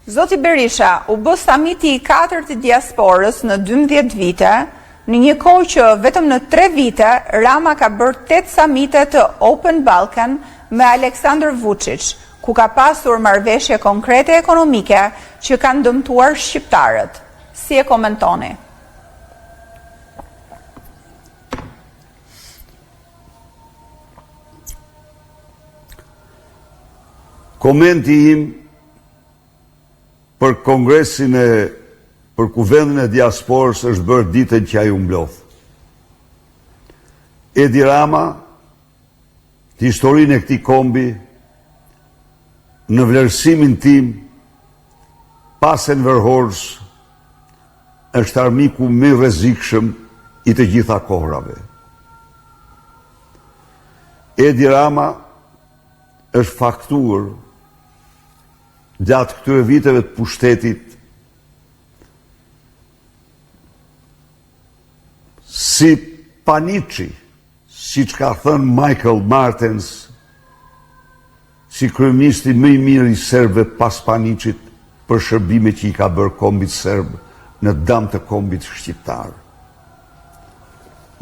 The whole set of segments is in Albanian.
Zoti Berisha u bë samiti i 4 të diasporës në 12 vite, në një kohë që vetëm në 3 vite Rama ka bërë 8 samite të Open Balkan me Aleksandar Vučić, ku ka pasur marrëveshje konkrete ekonomike që kanë dëmtuar shqiptarët. Si e komentoni? Komenti im për kongresin për kuvendin e diasporës është bërë ditën që ai u mblodh. Edi Rama, historinë e këtij kombi, në vlerësimin tim, pas Enver Hoxhës, është armiku më i rrezikshëm i të gjitha kohrave. Edi Rama është faktuar gjatë këtyre viteve të pushtetit si paniçi, siç ka thënë Michael Martens, si kryeministri më i mirë i serbëve pas Paniçit për shërbimet që i ka bërë kombit serb në dëm të kombit shqiptar.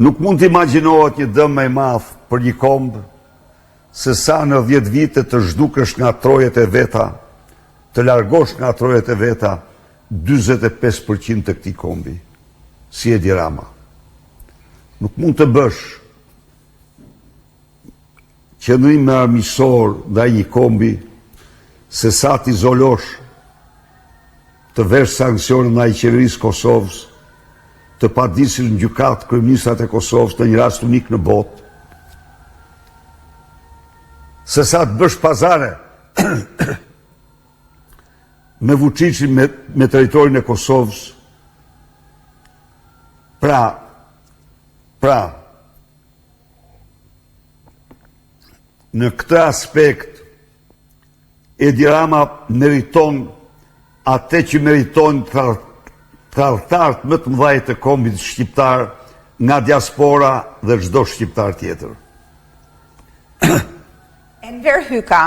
Nuk mund të imagjinohet një dëm më i madh për një komb se sa në 10 vite të zhdukësh nga trojet e veta, të largosh nga trojet e veta 45% të këtij kombi, si Edi Rama. Nuk mund të bësh qëndrim me armiqësor ndaj një kombi se sa të izolosh, të vesh sankcione ndaj qeverisë Kosovës, të padisësh në gjykatë kryeministrat e Kosovës në një rast unik në botë, se sa të bësh pazare me Vučićin me territorin e Kosovës. Pra, në këtë aspekt, Edi Rama meriton atë që meriton tradhtarët më të mëdhenj të kombit shqiptar nga diaspora dhe çdo shqiptar tjetër. Enver Hyka